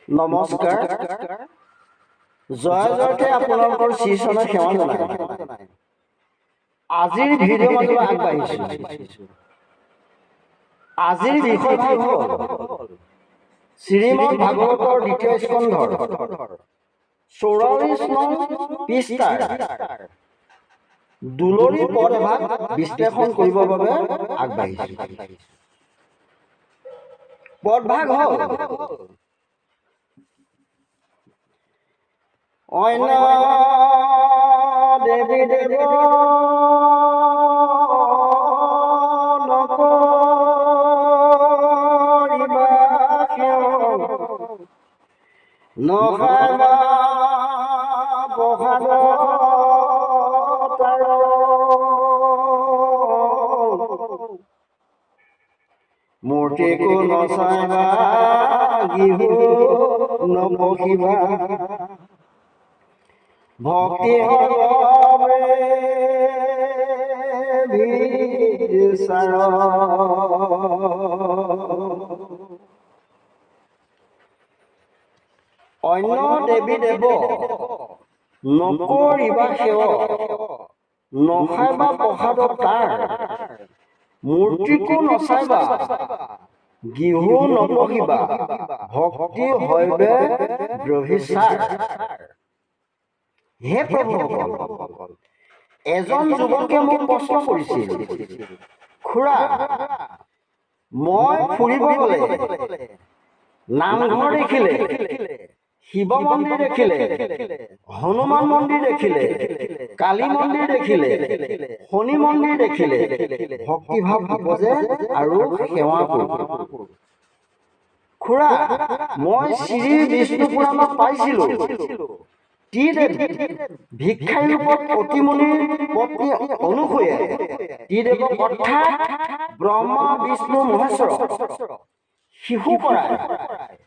নমস্কাৰ জয় জয়তে আপোনালোকৰ শ্ৰীচৰণত সেৱা জনাই আজিৰ ভিডিঅ' মাজলৈ আগবাঢ়িছোঁ। আজিৰ বিষয়ভাগ হ'ল শ্ৰীমদ ভাগৱতৰ দ্বিতীয় স্কন্ধৰ 44 নং পৃষ্ঠাৰ দুলৰী পদ এভাগ বিশ্লেষণ কৰিবৰ বাবে আগবাঢ়িছোঁ। পদভাগ হ'ল অন্য দেৱী দেৱ নখাবা বহাদ মূৰ্তিকো নচাবা গিহু নপহিবা ভক্তি হবে বিচাৰ অন্য দেৱী দেৱ নকৰিবা সেৱ নখাইবা প্ৰসাদ তাৰ মূৰ্তিকো নচাইবা গিহু নপহিবা ভক্তি হইবে ব্যভিচাৰ। হে প্ৰভুসকল, এজন যুৱকে মোক প্ৰশ্ন কৰিছিল, খুৰা মই ফুৰিব গ'লে নামঘৰ দেখিলে, শিৱ মন্দিৰ দেখিলে, হনুমান মন্দিৰ দেখিলে, কালী মন্দিৰ দেখিলে, শনি মন্দিৰ দেখিলে ভক্তিভাৱ উপজে আৰু সেৱা কৰোঁ। খুৰা মই শ্ৰী বিষ্ণু পুৰাণত পাইছিলোঁ ভিক্ষাৰী ৰূপত অতিমুনিৰ পত্নী অনুসূয়ে ত্ৰিদেৱক অৰ্থাৎ ব্ৰহ্মা বিষ্ণু মহেশ্বৰক শিশু কৰাই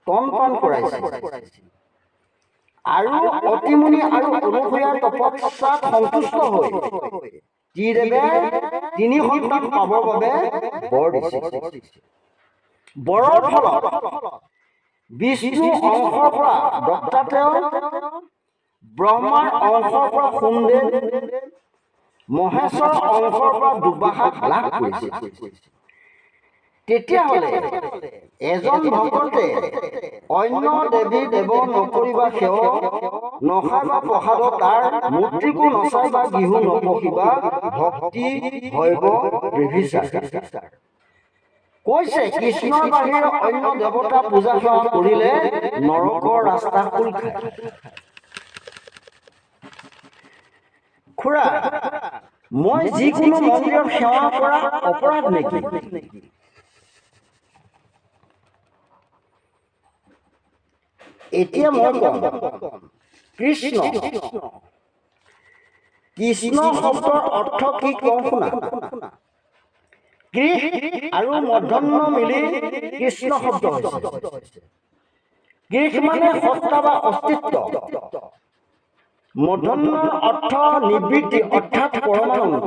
তন্ত্ৰণ কৰাইছে আৰু অতিমুনি আৰু অনুসূয়াৰ তপস্যাত সন্তুষ্ট হৈ ত্ৰিদেৱে 3 সন্তান পাবৰ বাবে বৰ দিছে। বৰৰ ফলত বিষ্ণু অংশৰ পৰা দত্তাত্ৰেয়, ব্ৰহ্মাৰ অংশৰ পৰা সোমদেৱ, মহেশ্বৰ অংশৰ পৰা দুৰ্বাসাক লাভ কৰিছে। তেতিয়াহ'লে এজন ভকতে অন্য দেৱী দেৱ নকৰিবা সেৱ নখাইবা প্ৰসাদ তাৰ মূৰ্তিকো নচাইবা গিহু নপহিবা ভক্তি হইব ব্যভিচাৰ। কৈছে কৃষ্ণৰ বাহিৰে অন্য দেৱতা পূজা সেৱা কৰিলে নৰকৰ ৰাস্তা খোল খায়। খুৰা মই যিকোনো মন্দিৰত সেৱা কৰা অপৰাধ নেকি? এতিয়া মই কম কৃষ্ণ কৃষ্ণ শব্দৰ অৰ্থ কি কওঁ শুনা। কৃষ আৰু মূৰ্ধন্য মিলি কৃষ্ণ শব্দ হৈছে। কৃষ মানে সত্তা বা অস্তিত্ব, মূৰ্ধন্যৰ অৰ্থ নিবৃত্তি অৰ্থাৎ পৰমানন্দ।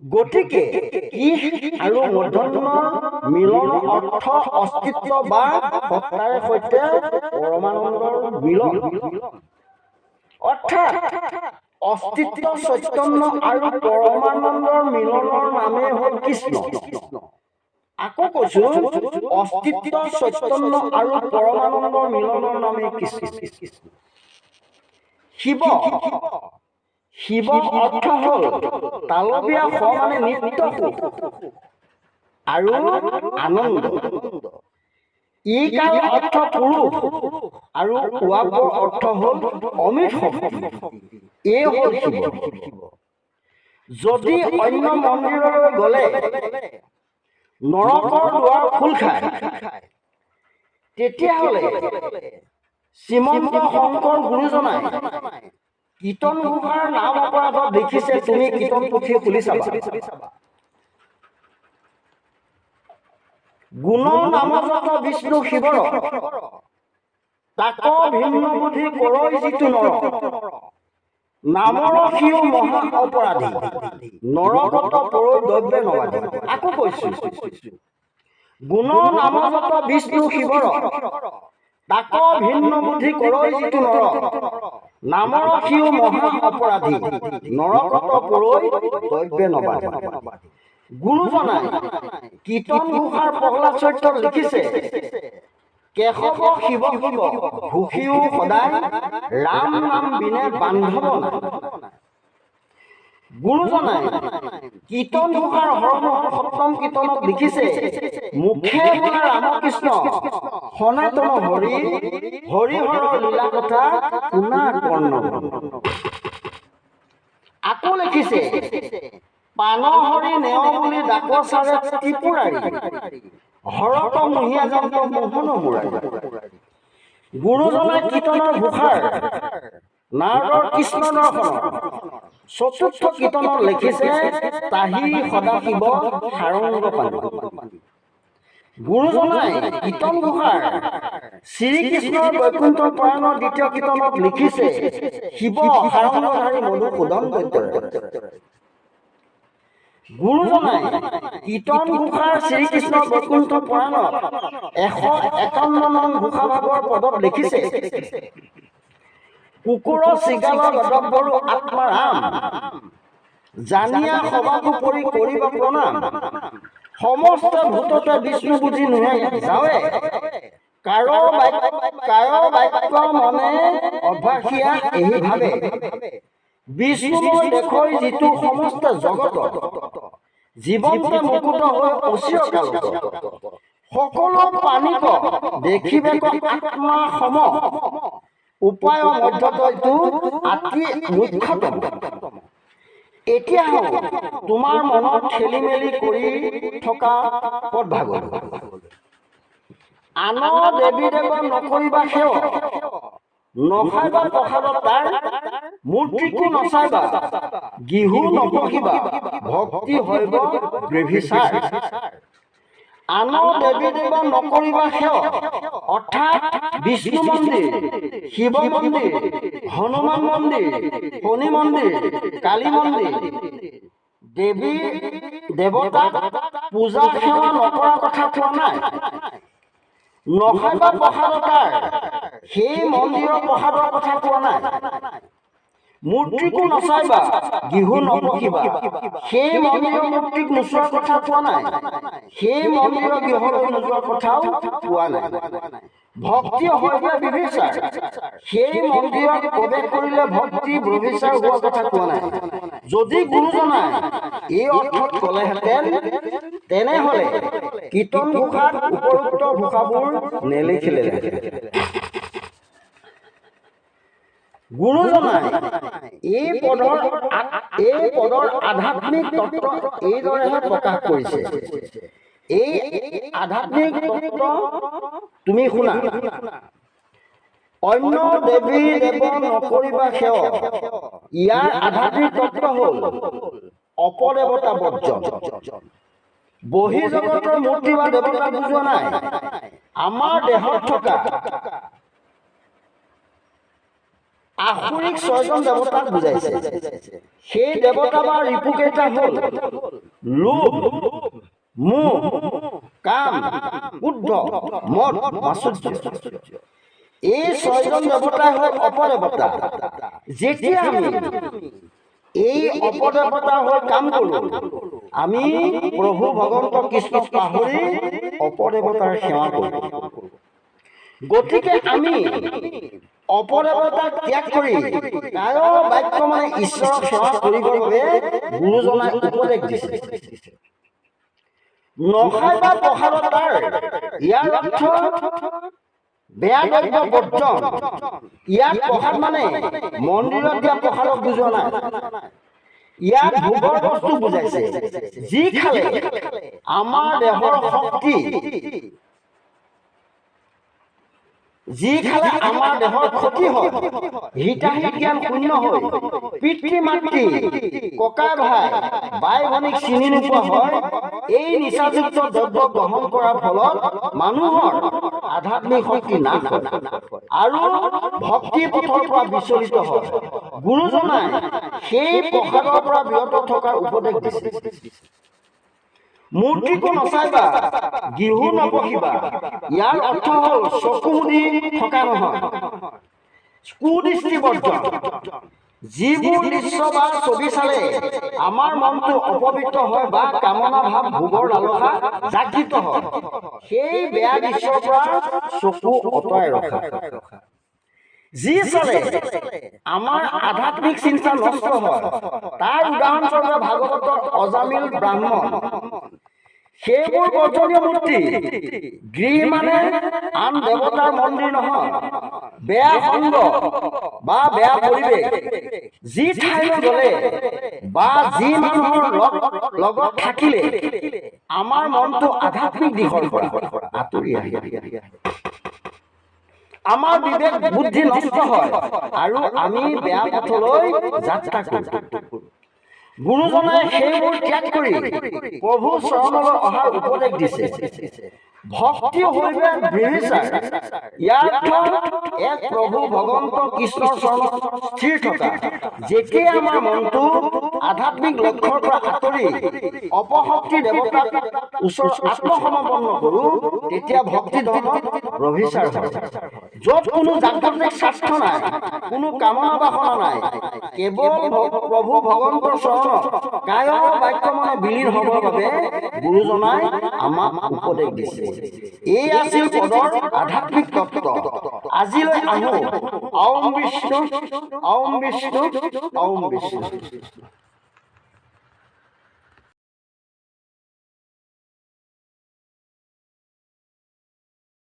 গতিকে কৃষ আৰু মূৰ্ধন্যৰ মিলন অৰ্থ অস্তিত্ব বা সত্তাৰ সৈতে পৰমানন্দৰ মিলন, অৰ্থাৎ অস্তিত্ব চৈতন্য আৰু পৰমানন্দৰ মিলনৰ নামেই হ'ল কৃষ্ণ। আকৌ কৈছো, অস্তিত্ব চৈতন্য আৰু পৰমানন্দৰ মিলনৰ নামেই কৃষ্ণ। শিৱ শিৱ অৰ্থ হ'ল তালবীয়া স মানে নিত্য সুখ আৰু আনন্দ। ইকাৰ অৰ্থ পুৰুষ আৰু ওৱাবৰ অৰ্থ হ'ল অমিত শক্তি। এই হ'ল শিৱ। যদি অন্য মন্দিৰলৈ গ'লে নৰকৰ দুৱাৰ খোল খায়, তেতিয়াহ'লে শ্ৰীমন্ত শংকৰ গুৰুজনাই কীৰ্তন ঘোষাৰ নাম অপৰাধত দেখিছে, তুমি কীৰ্তন পুথি খুলি চাবা। গুণ নামযত বিষ্ণু শিৱৰ তাক ভিন্ন বুদ্ধি কৰৈ যিটো নৰ নামৰ সিও মহা অপৰাধী নৰকত পৰৈ দ্ৰব্যে নবাধি। আকৌ কৈছো, গুণ নামযত বিষ্ণু শিৱৰ তাক ভিন্ন বুদ্ধি কৰৈ যিটো নৰ নামৰ সিও মহা অপৰাধী নৰকত পৰৈ দৈব্যে নবাধি গুৰুজনাই কীৰ্তন ঘোষাৰ প্ৰহ্লাদ চৰিত্ৰত লিখিছে কেশৱ শিৱ শিৱ ঘোষিও সদায় ৰাম নাম বিনে বান্ধৱ নাই গুৰুজনাই কীৰ্তন ঘোষাৰ হৰমহৰ সপ্তম কীৰ্তনত লিখিছে মুখে বোলা ৰামকৃষ্ণ সনাতন হৰি হৰিহৰৰ লীলা কথা শুনা কৰ্ণ আকৌ লিখিছে পান হৰি নেও বুলি ডাকচাৰে ত্ৰিপুৰাৰী হৰত মহিয়া যন্ত্ৰ মোহন মুৰাৰী গুৰুজনাই কীৰ্তনৰ ঘোষাৰ নাৰদৰ কৃষ্ণ দৰ্শন চতুৰ্থ কীৰ্তনত লিখিছে তাহি সদাশিৱ সাৰংগ পানী গুৰুজনাই কীৰ্তন ঘোষাৰ শ্ৰীকৃষ্ণৰ বৈকুণ্ঠ পৰায়ণৰ দ্বিতীয় কীৰ্তনত লিখিছে শিৱ সাৰংগধাৰী মধুসূদন দৈত্যৰ গুৰুজনাই কীৰ্তন ঘোষাৰ শ্ৰীকৃষ্ণৰ বৈকুণ্ঠ পৰায়ণত 151 নং ঘোষাভাগৰ পদত লিখিছে কুকুৰ চিগালৰ গদব্বৰু আত্মাৰাম জানিয়া সবাকো পৰি কৰিব প্ৰণাম সমস্ত ভূততে বিষ্ণু বুজি নুহে যাৱে কাৰো বাক্য মনে অভ্যাসীয়া এই ভাবে বিষ্ণু দেখৈ যিটো সমস্ত জগত জীৱন্ত মুকুট হৈ অচিৰ কালত সকলো পানীক দেখিবে আত্মা সম উপায় মধ্যতটো আতি মুখ্যতম এতিয়া তোমাৰ মনত খেলি মেলি কৰি থকা পদ ভাগত আন দেৱী দেৱ নকৰিবা সেৱ নখাইবা প্ৰসাদত তাৰ মূৰ্তিকো নচাইবা গিহু নপঢ়িবা ভক্তি হৈব গ্ৰেভিচাৰ আন দেৱী দেৱ নকৰিবা সেৱ অৰ্থাৎ বিষ্ণু মন্দিৰ শিৱ মন্দিৰ হনুমান মন্দিৰ শনি মন্দিৰ কালী মন্দিৰ দেৱী দেৱতাক পূজা সেৱা নকৰা কথা কোৱা নাই নখাইবা প্ৰসাদতাৰ সেই মন্দিৰৰ প্ৰসাদৰ কথা কোৱা নাই মূৰ্তিকো নচাইবা গিহু নপঢ়িবা সেই মন্দিৰৰ মূৰ্তিক নোচোৱাৰ কথা কোৱা নাই সেই মন্দিৰৰ গৃহলৈ নোযোৱাৰ কথাও কোৱা নাই ভক্তি হৈব বিভিচাৰ সেই মন্দিৰত প্ৰৱেশ কৰিলে ভক্তি বিভিচাৰ হোৱাৰ কথা কোৱা নাই যদি গুৰুজনাই এই অৰ্থত ক'লেহেঁতেন তেনেহ'লে কীৰ্তন ঘোষাত উপৰোক্ত ঘোষাবোৰ নেলিখিলে গুৰুজনাই এই পদৰ আধ্যাত্মিক তত্ত্ব এইদৰেহে প্ৰকাশ কৰিছে এই আধ্যাত্মিক তত্ত্ব তুমি শুনা অন্য দেৱী দেৱ নকৰিবা সেৱ ইয়াৰ আধ্যাত্মিক তত্ত্ব হ'ল অপদেৱতা বৰ্জন বহি জগতৰ মূৰ্তি বা দেৱতা বুজোৱা নাই আমাৰ দেহত থকা আসুৰিক 6জন দেৱতাক বুজাইছে সেই দেৱতা বা ৰিপুকেইটা হ'ল লোভ মোহ কাম ক্ৰোধ মদ মাৎসৰ্য এই 6জন দেৱতাই হ'ল অপদেৱতা যেতিয়া আমি এই অপদেৱতা হৈ কাম কৰোঁ আমি প্ৰভু ভগৱন্ত কৃষ্ণক পাহৰি অপদেৱতাৰ সেৱা কৰোঁ গতিকে আমি অপদেৱতাক ত্যাগ কৰি কাৰো বাক্য মানে ঈশ্বৰৰ সেৱা কৰিবৰ বাবে গুৰুজনাই উপদেশ দিছে নখাইবা প্ৰসাদতাৰ ইয়াৰ অৰ্থ বেয়া দ্ৰব্য বৰ্জন ইয়াত প্ৰসাদ মানে মন্দিৰত দিয়া প্ৰসাদক বুজোৱা নাই ইয়াত ভোগৰ বস্তু বুজাইছে যি খালে আমাৰ দেহৰ শক্তি যি খালে আমাৰ দেহৰ ক্ষতি হয় হিতাহিত জ্ঞান শূন্য হৈ পিতৃ মাতৃ ককা ভাই বাই ভনীক চিনি নোপোৱা হয় এই নিচাযুক্ত দ্ৰব্য গ্ৰহণ কৰাৰ ফলত মানুহৰ আধ্যাত্মিক শক্তি নাশ হয় আৰু ভক্তি পথৰ পৰা বিচলিত হয় গুৰুজনাই সেই প্ৰসাদৰ পৰা বিৰত থকাৰ উপদেশ দিছে মূৰ্তিকো নচাইবা গৃহো নপঢ়িবা ইয়াৰ অৰ্থ হ'ল চকু মুদি থকা নহয় কুদৃষ্টিবদ্ধ যিবোৰ দৃশ্য বা ছবি চালে আমাৰ মনটো অপবিত্ৰ হয় বা কামনা ভাৱ ভোগৰ লালসা জাগৃত হয় সেই বেয়া দৃশ্যৰ পৰা চকু অঁতৰাই ৰখা যি চালে আমাৰ আধ্যাত্মিক চিন্তা নষ্ট হয় তাৰ উদাহৰণস্বৰূপে ভাগৱতৰ অজামিল ব্ৰাহ্মণ সেইবোৰ বৰ্জনীয় মূৰ্তি গৃহ মানে আন দেৱতাৰ মন্দিৰ নহয় বেয়া সংগ বা বেয়া পৰিৱেশ যি ঠাইলৈ গ'লে বা যি মানুহৰ লগত থাকিলে আমাৰ মনটো আধ্যাত্মিক দিশৰ পৰা আঁতৰি আহে আমাৰ বিবেক বুদ্ধি নষ্ট হয় আৰু আমি বেয়া পথলৈ যাত্ৰা কৰোঁ গুৰুজনাই সেইবোৰ ত্যাগ কৰি প্ৰভু চৰণলৈ অহাৰ উপদেশ দিছে ভক্তি হইবে বিৰিচাৰ ইয়াৰ এক প্ৰভু ভগৱন্ত কৃষ্ণৰ চৰণত স্থিৰ থকা যেতিয়া আমাৰ মনটো আধ্যাত্মিক লক্ষ্যৰ পৰা আঁতৰি অপশক্তি দেৱতাক ওচৰত আত্মসমৰ্পণ কৰোঁ তেতিয়া ভক্তি ধৰ্মত ৰভিচাৰ হয় য'ত কোনো জাগতিক স্বাৰ্থ নাই কোনো কামনা বাসনা নাই কেৱল প্ৰভু ভগৱন্তৰ চৰণত কায় বাক্য মনে বিলীন হ'বৰ বাবে গুৰুজনাই আমাক উপদেশ দিছে এই আছিল পদৰ আধ্যাত্মিক তত্ত্ব আজিলৈ আহোঁ ওম বিষ্ণু ওম বিষ্ণু ওম বিষ্ণু